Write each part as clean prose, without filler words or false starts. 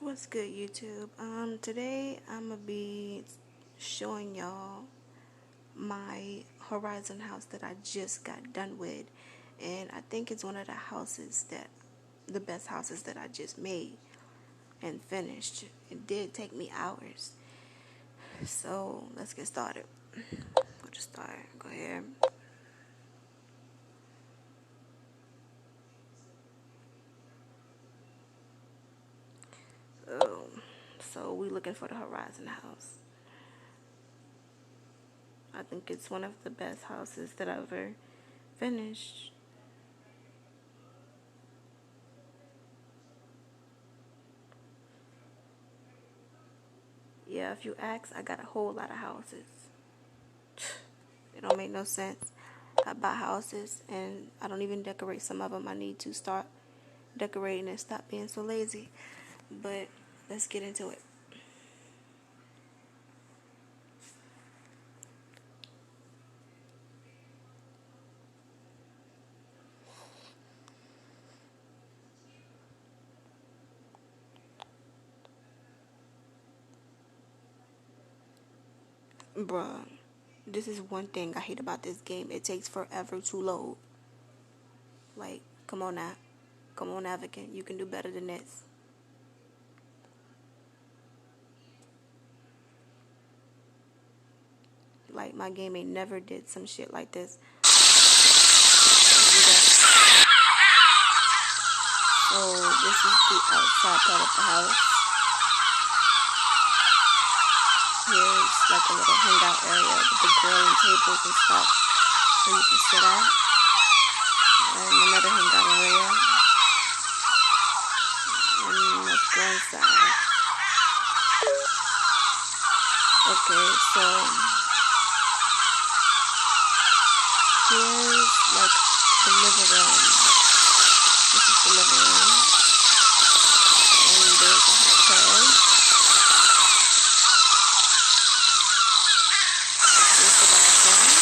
What's good, YouTube? Today I'm gonna be showing y'all my Horizon house that I just got done with, and I think it's one of the best houses that I just made and finished. It did take me hours, so let's get started. We'll just start. Go ahead. So we looking for the Horizon house. I think it's one of the best houses that I've ever finished. Yeah, if you ask, I got a whole lot of houses. It don't make no sense. I buy houses and I don't even decorate some of them. I need to start decorating and stop being so lazy. But let's get into it. Bruh, this is one thing I hate about this game. It takes forever to load. Like, come on now. Come on, Advocate. You can do better than this. Like, my game ain't never did some shit like this. So, this is the outside part of the house. Here's like a little hangout area with the grill and tables and stuff so you can sit at. And another hangout area. And let's go inside. Okay, so here's like the living room. This is the living room. And there's a hot tub. Here's the bathroom.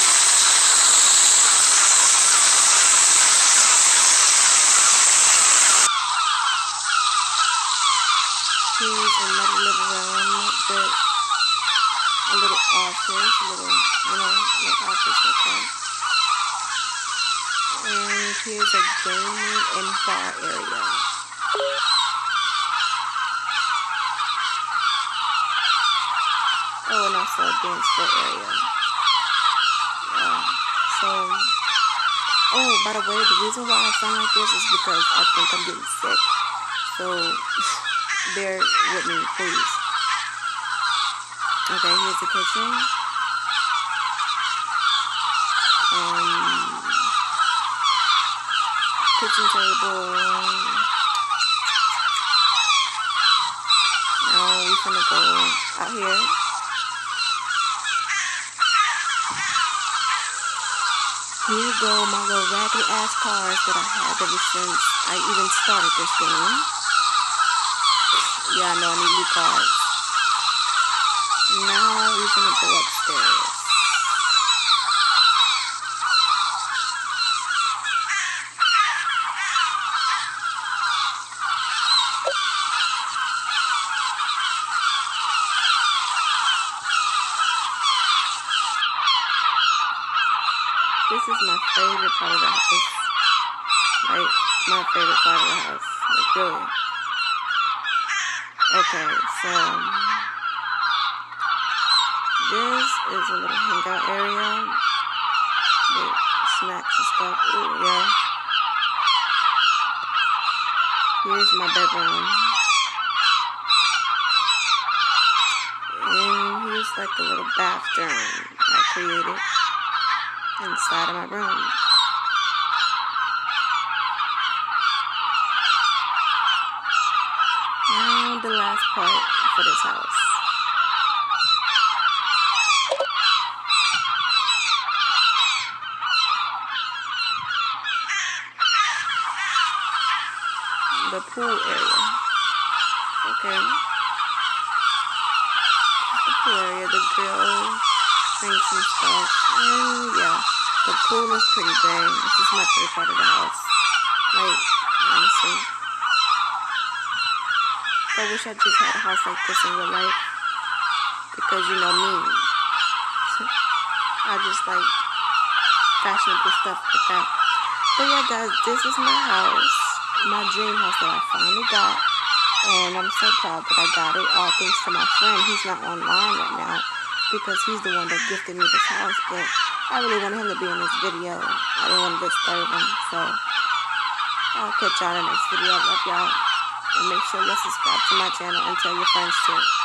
Here's another living room with a little office, little office like that. And here's a gaming and bar area. Oh, and also a dance floor area. By the way, the reason why I sound like this is because I think I'm getting sick. So, bear with me, please. Okay, here's the kitchen. Kitchen table. Now we're gonna go out here. Here you go, my little raggedy ass cars that I had ever since I even started this game. Yeah, I know I need new cars. Now we're gonna go upstairs. This is my favorite part of the house. Like, my favorite part of the house. Like, really. Okay, so this is a little hangout area with snacks and stuff. Ooh, yeah. Here's my bedroom. And here's like a little bathroom I created inside of my room. Now the last part for this house. The pool area. Okay. The pool area, the grill, drinks and stuff. And yeah, the pool is pretty big. This is my favorite part of the house. Like, honestly. I wish I just had a house like this in real life. Because you know me. I just like fashionable stuff like that. But yeah, guys, this is my house. My dream house that I finally got. And I'm so proud that I got it. All thanks to my friend. He's not online right now because he's the one that gifted me this house. But I really wanted him to be in this video. I didn't want to disturb him. So I'll catch y'all in the next video. I love y'all. And make sure you subscribe to my channel and tell your friends too.